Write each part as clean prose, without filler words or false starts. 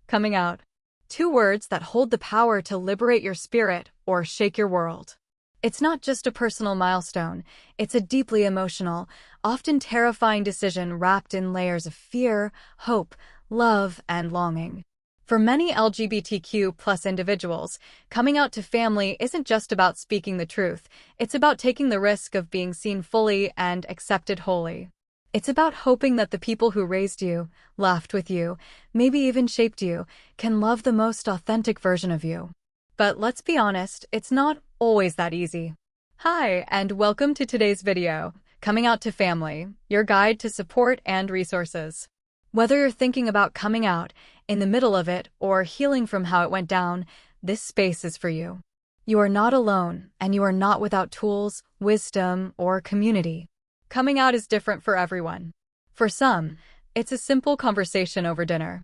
Coming out. Two words that hold the power to liberate your spirit or shake your world. It's not just a personal milestone, it's a deeply emotional, often terrifying decision wrapped in layers of fear, hope, love, and longing. For many LGBTQ+ individuals, coming out to family isn't just about speaking the truth, it's about taking the risk of being seen fully and accepted wholly. It's about hoping that the people who raised you, laughed with you, maybe even shaped you, can love the most authentic version of you. But let's be honest, it's not always that easy. Hi, and welcome to today's video, Coming Out to Family, your guide to support and resources. Whether you're thinking about coming out, in the middle of it, or healing from how it went down, this space is for you. You are not alone, and you are not without tools, wisdom, or community. Coming out is different for everyone. For some, it's a simple conversation over dinner.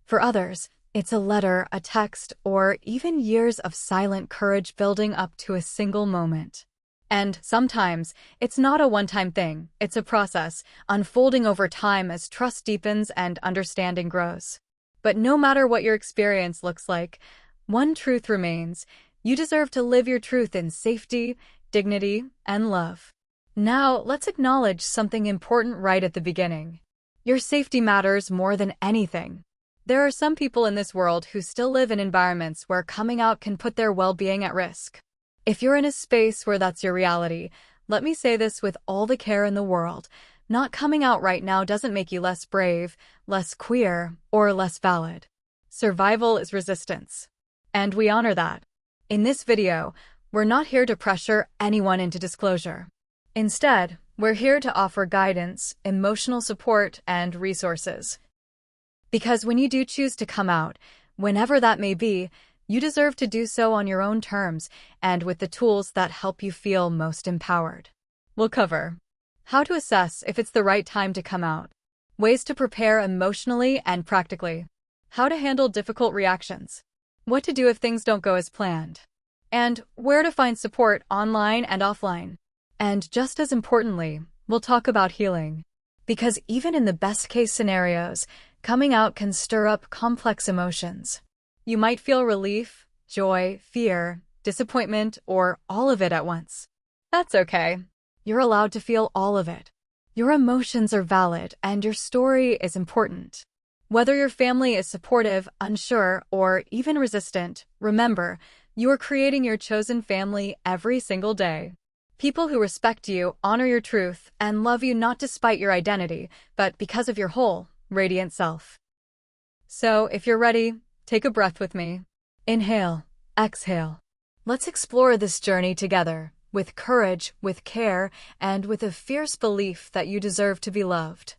For others, it's a letter, a text, or even years of silent courage building up to a single moment. And sometimes, it's not a one-time thing, it's a process, unfolding over time as trust deepens and understanding grows. But no matter what your experience looks like, one truth remains: you deserve to live your truth in safety, dignity, and love. Now, let's acknowledge something important right at the beginning. Your safety matters more than anything. There are some people in this world who still live in environments where coming out can put their well-being at risk. If you're in a space where that's your reality, let me say this with all the care in the world: not coming out right now doesn't make you less brave, less queer, or less valid. Survival is resistance. And we honor that. In this video, we're not here to pressure anyone into disclosure. Instead, we're here to offer guidance, emotional support, and resources. Because when you do choose to come out, whenever that may be, you deserve to do so on your own terms and with the tools that help you feel most empowered. We'll cover how to assess if it's the right time to come out, ways to prepare emotionally and practically, how to handle difficult reactions, what to do if things don't go as planned, and where to find support online and offline. And just as importantly, we'll talk about healing. Because even in the best-case scenarios, coming out can stir up complex emotions. You might feel relief, joy, fear, disappointment, or all of it at once. That's okay. You're allowed to feel all of it. Your emotions are valid, and your story is important. Whether your family is supportive, unsure, or even resistant, remember, you are creating your chosen family every single day. People who respect you, honor your truth, and love you not despite your identity, but because of your whole, radiant self. So, if you're ready, take a breath with me. Inhale, exhale. Let's explore this journey together, with courage, with care, and with a fierce belief that you deserve to be loved.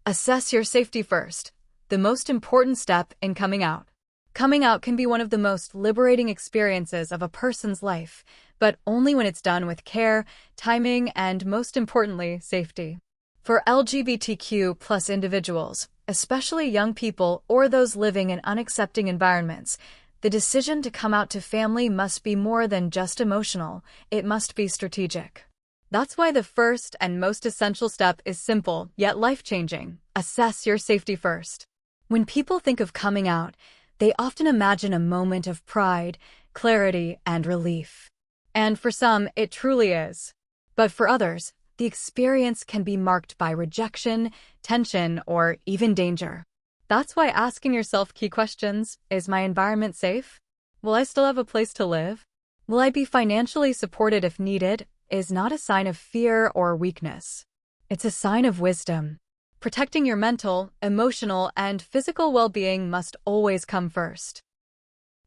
Assess your safety first, the most important step in coming out. Coming out can be one of the most liberating experiences of a person's life, but only when it's done with care, timing, and most importantly, safety. For LGBTQ+ individuals, especially young people or those living in unaccepting environments, the decision to come out to family must be more than just emotional, it must be strategic. That's why the first and most essential step is simple, yet life-changing: assess your safety first. When people think of coming out, they often imagine a moment of pride, clarity, and relief. And for some, it truly is. But for others, the experience can be marked by rejection, tension, or even danger. That's why asking yourself key questions: is my environment safe? Will I still have a place to live? Will I be financially supported if needed? Is not a sign of fear or weakness. It's a sign of wisdom. Protecting your mental, emotional, and physical well-being must always come first.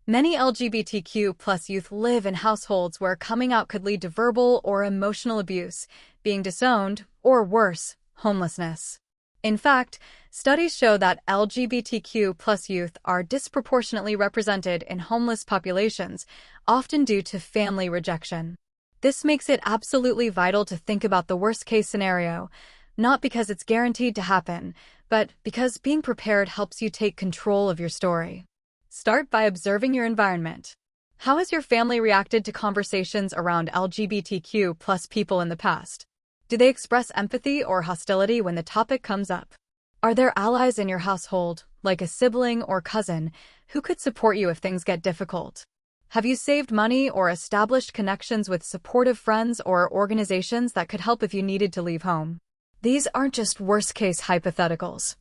Many LGBTQ+ youth live in households where coming out could lead to verbal or emotional abuse, being disowned, or worse, homelessness. In fact, studies show that LGBTQ+ youth are disproportionately represented in homeless populations, often due to family rejection. This makes it absolutely vital to think about the worst-case scenario, not because it's guaranteed to happen, but because being prepared helps you take control of your story. Start by observing your environment. How has your family reacted to conversations around LGBTQ+ people in the past? Do they express empathy or hostility when the topic comes up? Are there allies in your household, like a sibling or cousin, who could support you if things get difficult. Have you saved money or established connections with supportive friends or organizations that could help if you needed to leave home? These aren't just worst-case hypotheticals.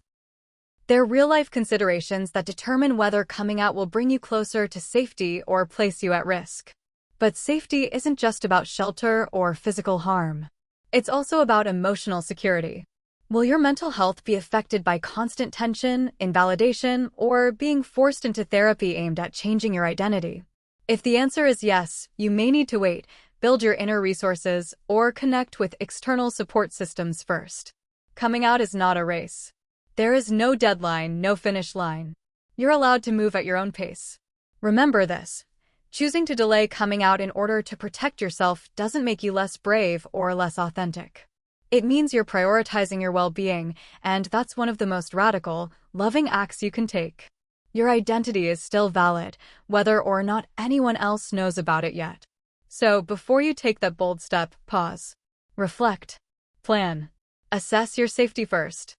They're real-life considerations that determine whether coming out will bring you closer to safety or place you at risk. But safety isn't just about shelter or physical harm. It's also about emotional security. Will your mental health be affected by constant tension, invalidation, or being forced into therapy aimed at changing your identity? If the answer is yes, you may need to wait, build your inner resources, or connect with external support systems first. Coming out is not a race. There is no deadline, no finish line. You're allowed to move at your own pace. Remember this. Choosing to delay coming out in order to protect yourself doesn't make you less brave or less authentic. It means you're prioritizing your well-being, and that's one of the most radical, loving acts you can take. Your identity is still valid, whether or not anyone else knows about it yet. So, before you take that bold step, pause. Reflect. Plan. Assess your safety first.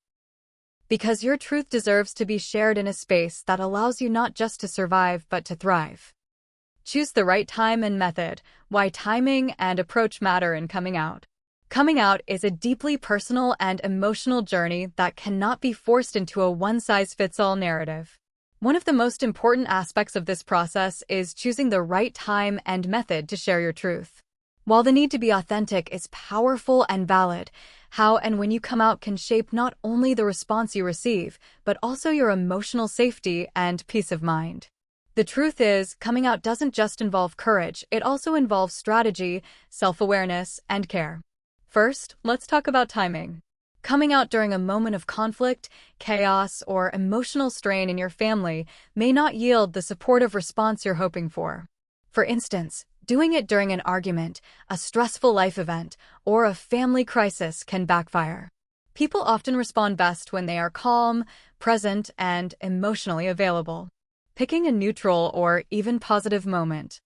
Because your truth deserves to be shared in a space that allows you not just to survive but to thrive. Choose the right time and method. Why timing and approach matter in coming out. Coming out is a deeply personal and emotional journey that cannot be forced into a one-size-fits-all narrative. One of the most important aspects of this process is choosing the right time and method to share your truth. While the need to be authentic is powerful and valid, how and when you come out can shape not only the response you receive, but also your emotional safety and peace of mind. The truth is, coming out doesn't just involve courage, it also involves strategy, self-awareness, and care. First, let's talk about timing. Coming out during a moment of conflict, chaos, or emotional strain in your family may not yield the supportive response you're hoping for. For instance, doing it during an argument, a stressful life event, or a family crisis can backfire. People often respond best when they are calm, present, and emotionally available. Picking a neutral or even positive moment,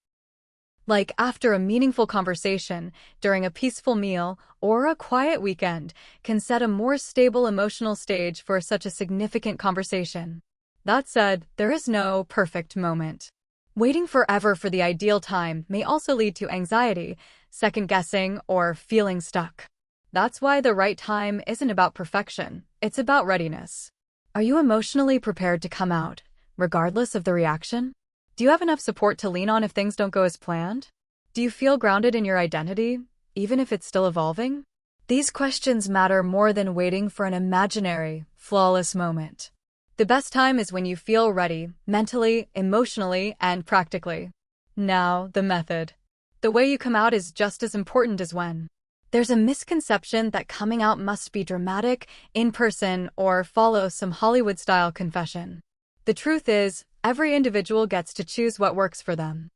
like after a meaningful conversation, during a peaceful meal, or a quiet weekend, can set a more stable emotional stage for such a significant conversation. That said, there is no perfect moment. Waiting forever for the ideal time may also lead to anxiety, second-guessing, or feeling stuck. That's why the right time isn't about perfection, it's about readiness. Are you emotionally prepared to come out, regardless of the reaction? Do you have enough support to lean on if things don't go as planned? Do you feel grounded in your identity, even if it's still evolving? These questions matter more than waiting for an imaginary, flawless moment. The best time is when you feel ready, mentally, emotionally, and practically. Now, the method. The way you come out is just as important as when. There's a misconception that coming out must be dramatic, in person, or follow some Hollywood-style confession. The truth is, every individual gets to choose what works for them.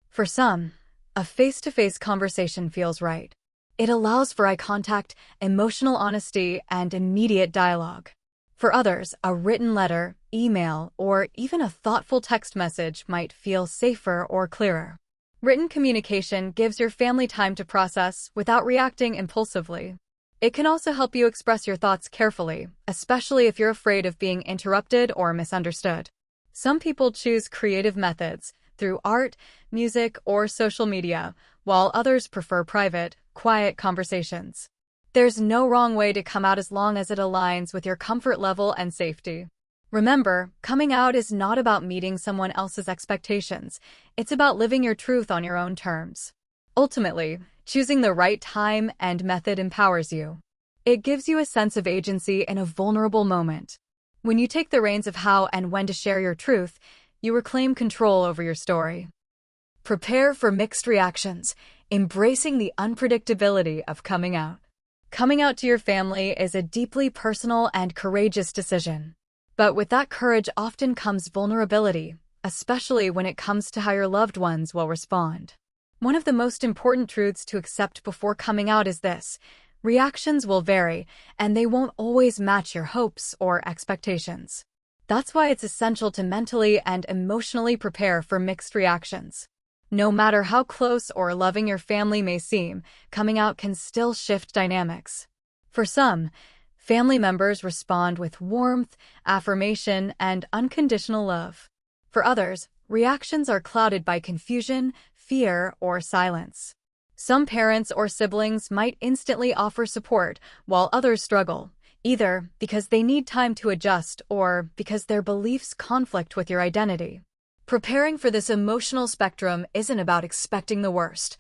For some, a face-to-face conversation feels right. It allows for eye contact, emotional honesty, and immediate dialogue. For others, a written letter, email, or even a thoughtful text message might feel safer or clearer. Written communication gives your family time to process without reacting impulsively. It can also help you express your thoughts carefully, especially if you're afraid of being interrupted or misunderstood. Some people choose creative methods through art, music, or social media, while others prefer private, quiet conversations. There's no wrong way to come out as long as it aligns with your comfort level and safety. Remember, coming out is not about meeting someone else's expectations. It's about living your truth on your own terms. Ultimately, choosing the right time and method empowers you. It gives you a sense of agency in a vulnerable moment. When you take the reins of how and when to share your truth, you reclaim control over your story. Prepare for mixed reactions, embracing the unpredictability of coming out. Coming out to your family is a deeply personal and courageous decision. But with that courage often comes vulnerability, especially when it comes to how your loved ones will respond. One of the most important truths to accept before coming out is this: reactions will vary, and they won't always match your hopes or expectations. That's why it's essential to mentally and emotionally prepare for mixed reactions. No matter how close or loving your family may seem, coming out can still shift dynamics. For some, Family members respond with warmth, affirmation, and unconditional love. For others, reactions are clouded by confusion, fear, or silence. Some parents or siblings might instantly offer support, while others struggle, either because they need time to adjust or because their beliefs conflict with your identity. Preparing for this emotional spectrum isn't about expecting the worst.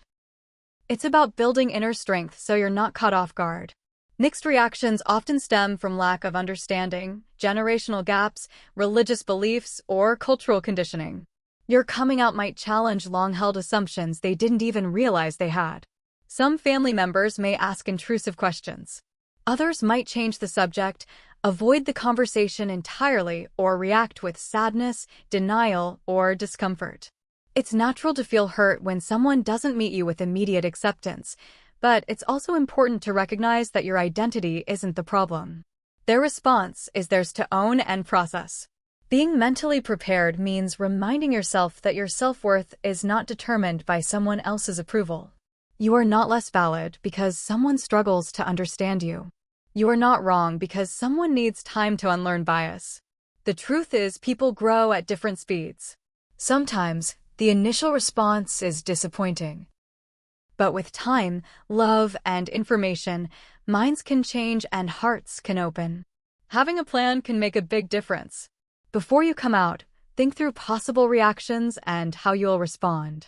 It's about building inner strength so you're not caught off guard. Mixed reactions often stem from lack of understanding, generational gaps, religious beliefs, or cultural conditioning. Your coming out might challenge long-held assumptions they didn't even realize they had. Some family members may ask intrusive questions. Others might change the subject, avoid the conversation entirely, or react with sadness, denial, or discomfort. It's natural to feel hurt when someone doesn't meet you with immediate acceptance, but it's also important to recognize that your identity isn't the problem. Their response is theirs to own and process. Being mentally prepared means reminding yourself that your self-worth is not determined by someone else's approval. You are not less valid because someone struggles to understand you. You are not wrong because someone needs time to unlearn bias. The truth is, people grow at different speeds. Sometimes, the initial response is disappointing. But with time, love, and information, minds can change and hearts can open. Having a plan can make a big difference. Before you come out, think through possible reactions and how you'll respond.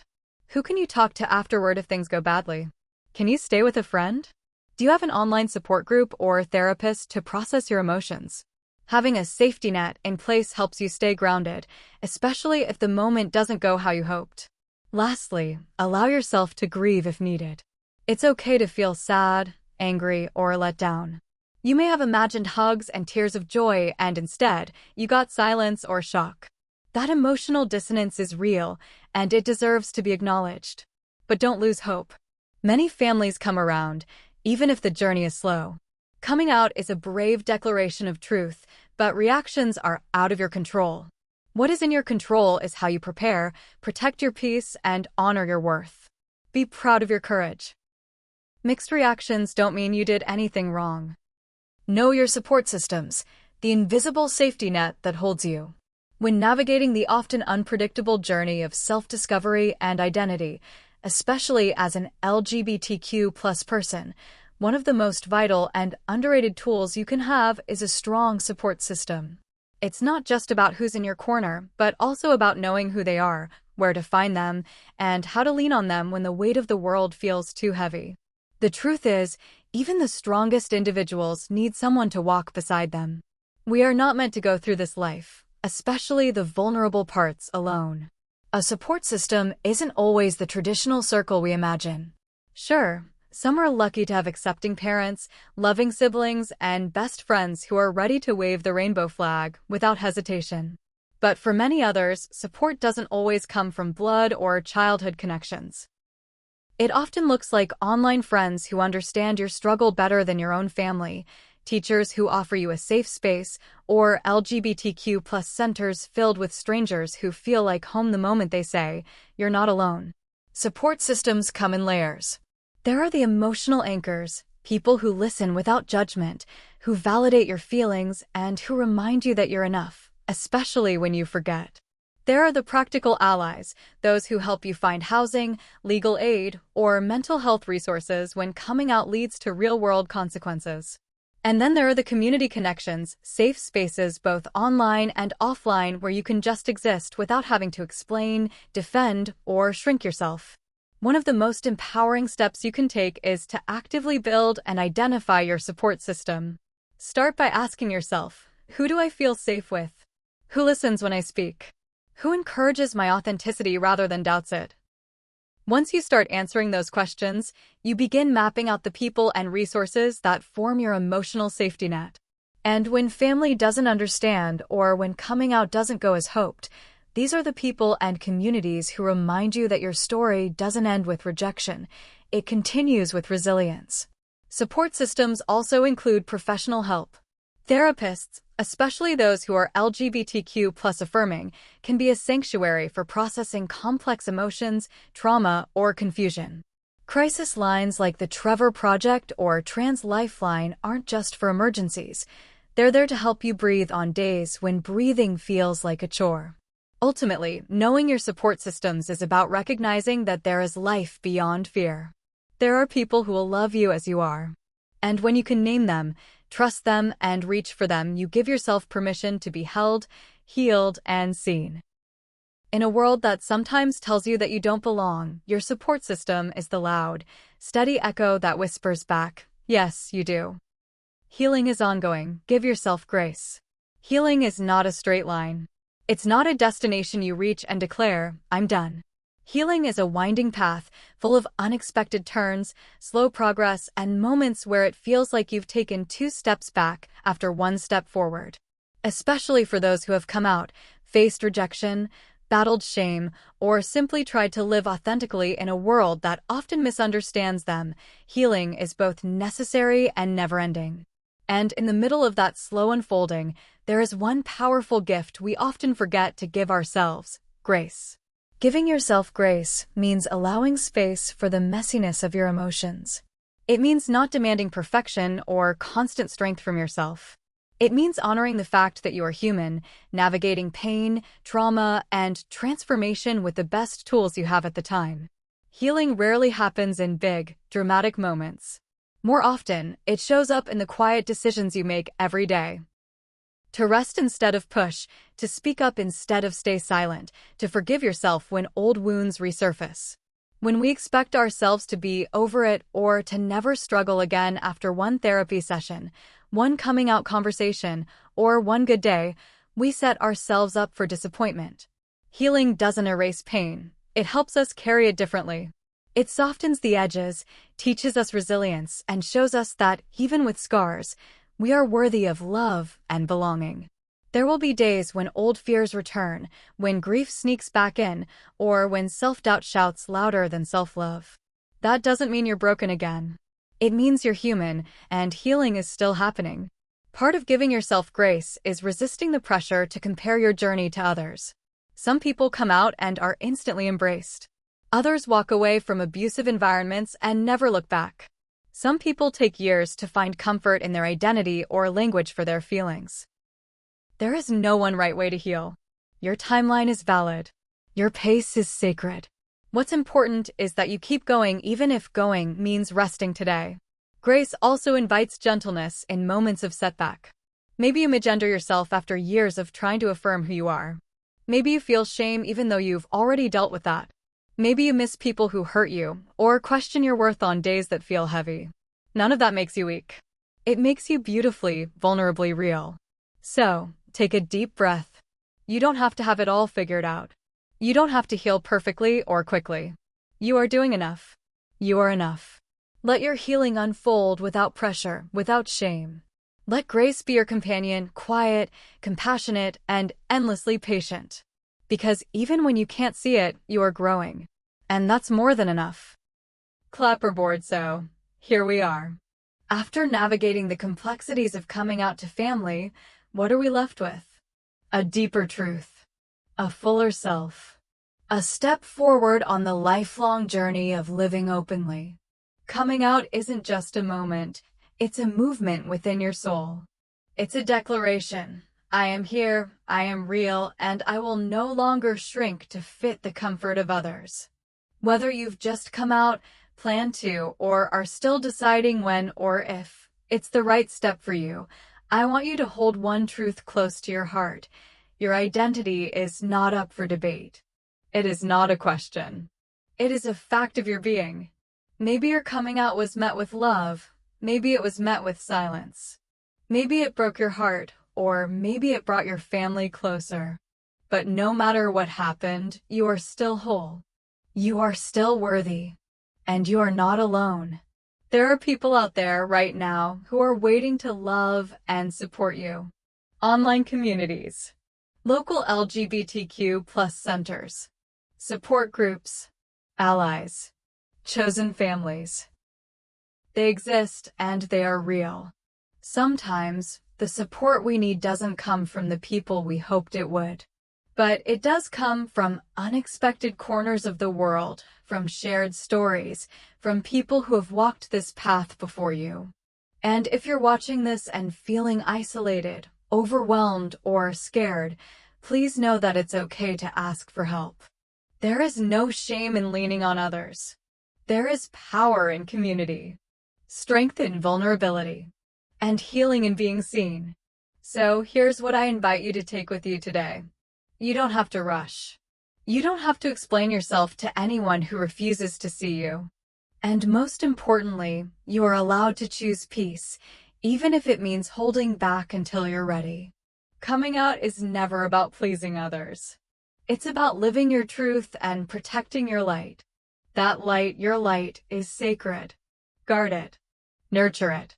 Who can you talk to afterward if things go badly? Can you stay with a friend? Do you have an online support group or therapist to process your emotions? Having a safety net in place helps you stay grounded, especially if the moment doesn't go how you hoped. Lastly, allow yourself to grieve if needed. It's okay to feel sad, angry, or let down. You may have imagined hugs and tears of joy, and instead, you got silence or shock. That emotional dissonance is real, and it deserves to be acknowledged. But don't lose hope. Many families come around, even if the journey is slow. Coming out is a brave declaration of truth, but reactions are out of your control. What is in your control is how you prepare, protect your peace, and honor your worth. Be proud of your courage. Mixed reactions don't mean you did anything wrong. Know your support systems, the invisible safety net that holds you. When navigating the often unpredictable journey of self-discovery and identity, especially as an LGBTQ+ person, one of the most vital and underrated tools you can have is a strong support system. It's not just about who's in your corner, but also about knowing who they are, where to find them, and how to lean on them when the weight of the world feels too heavy. The truth is, even the strongest individuals need someone to walk beside them. We are not meant to go through this life, especially the vulnerable parts, alone. A support system isn't always the traditional circle we imagine. Sure, some are lucky to have accepting parents, loving siblings, and best friends who are ready to wave the rainbow flag without hesitation. But for many others, support doesn't always come from blood or childhood connections. It often looks like online friends who understand your struggle better than your own family, teachers who offer you a safe space, or LGBTQ+ centers filled with strangers who feel like home the moment they say, "You're not alone." Support systems come in layers. There are the emotional anchors, people who listen without judgment, who validate your feelings, and who remind you that you're enough, especially when you forget. There are the practical allies, those who help you find housing, legal aid, or mental health resources when coming out leads to real-world consequences. And then there are the community connections, safe spaces both online and offline where you can just exist without having to explain, defend, or shrink yourself. One of the most empowering steps you can take is to actively build and identify your support system. Start by asking yourself, who do I feel safe with? Who listens when I speak? Who encourages my authenticity rather than doubts it? Once you start answering those questions, you begin mapping out the people and resources that form your emotional safety net. And when family doesn't understand or when coming out doesn't go as hoped, these are the people and communities who remind you that your story doesn't end with rejection, it continues with resilience. Support systems also include professional help. Therapists, especially those who are LGBTQ+ affirming, can be a sanctuary for processing complex emotions, trauma, or confusion. Crisis lines like the Trevor Project or Trans Lifeline aren't just for emergencies. They're there to help you breathe on days when breathing feels like a chore. Ultimately, knowing your support systems is about recognizing that there is life beyond fear. There are people who will love you as you are. And when you can name them, trust them, and reach for them, you give yourself permission to be held, healed, and seen. In a world that sometimes tells you that you don't belong, your support system is the loud, steady echo that whispers back, yes, you do. Healing is ongoing. Give yourself grace. Healing is not a straight line. It's not a destination you reach and declare, I'm done. Healing is a winding path, full of unexpected turns, slow progress, and moments where it feels like you've taken 2 steps back after 1 step forward. Especially for those who have come out, faced rejection, battled shame, or simply tried to live authentically in a world that often misunderstands them, healing is both necessary and never-ending. And in the middle of that slow unfolding, there is one powerful gift we often forget to give ourselves: grace. Giving yourself grace means allowing space for the messiness of your emotions. It means not demanding perfection or constant strength from yourself. It means honoring the fact that you are human, navigating pain, trauma, and transformation with the best tools you have at the time. Healing rarely happens in big, dramatic moments. More often, it shows up in the quiet decisions you make every day. To rest instead of push, to speak up instead of stay silent, to forgive yourself when old wounds resurface. When we expect ourselves to be over it or to never struggle again after one therapy session, one coming out conversation, or one good day, we set ourselves up for disappointment. Healing doesn't erase pain. It helps us carry it differently. It softens the edges, teaches us resilience, and shows us that, even with scars, we are worthy of love and belonging. There will be days when old fears return, when grief sneaks back in, or when self-doubt shouts louder than self-love. That doesn't mean you're broken again. It means you're human, and healing is still happening. Part of giving yourself grace is resisting the pressure to compare your journey to others. Some people come out and are instantly embraced. Others walk away from abusive environments and never look back. Some people take years to find comfort in their identity or language for their feelings. There is no one right way to heal. Your timeline is valid. Your pace is sacred. What's important is that you keep going even if going means resting today. Grace also invites gentleness in moments of setback. Maybe you misgender yourself after years of trying to affirm who you are. Maybe you feel shame even though you've already dealt with that. Maybe you miss people who hurt you, or question your worth on days that feel heavy. None of that makes you weak. It makes you beautifully, vulnerably real. So, take a deep breath. You don't have to have it all figured out. You don't have to heal perfectly or quickly. You are doing enough. You are enough. Let your healing unfold without pressure, without shame. Let grace be your companion, quiet, compassionate, and endlessly patient. Because even when you can't see it, you are growing. And that's more than enough. Clapperboard, so here we are. After navigating the complexities of coming out to family, what are we left with? A deeper truth. A fuller self. A step forward on the lifelong journey of living openly. Coming out isn't just a moment, it's a movement within your soul. It's a declaration. I am here, I am real, and I will no longer shrink to fit the comfort of others. Whether you've just come out, plan to, or are still deciding when or if it's the right step for you, I want you to hold one truth close to your heart. Your identity is not up for debate. It is not a question. It is a fact of your being. Maybe your coming out was met with love. Maybe it was met with silence. Maybe it broke your heart, or maybe it brought your family closer. But no matter what happened, you are still whole. You are still worthy. And you are not alone. There are people out there right now who are waiting to love and support you. Online communities. Local LGBTQ+ centers. Support groups. Allies. Chosen families. They exist and they are real. Sometimes, the support we need doesn't come from the people we hoped it would. But it does come from unexpected corners of the world, from shared stories, from people who have walked this path before you. And if you're watching this and feeling isolated, overwhelmed, or scared, please know that it's okay to ask for help. There is no shame in leaning on others. There is power in community, strength in vulnerability, and healing in being seen. So here's what I invite you to take with you today. You don't have to rush. You don't have to explain yourself to anyone who refuses to see you. And most importantly, you are allowed to choose peace, even if it means holding back until you're ready. Coming out is never about pleasing others. It's about living your truth and protecting your light. That light, your light, is sacred. Guard it. Nurture it.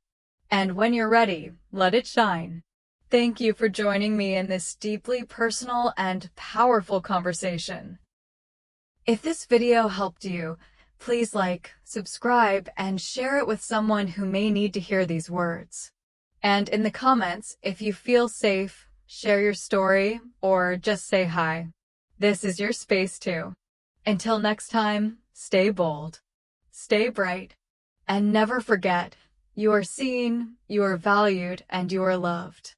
And when you're ready, let it shine. Thank you for joining me in this deeply personal and powerful conversation. If this video helped you, please like, subscribe, and share it with someone who may need to hear these words. And in the comments, if you feel safe, share your story, or just say hi. This is your space too. Until next time, stay bold, stay bright, and never forget, you are seen, you are valued, and you are loved.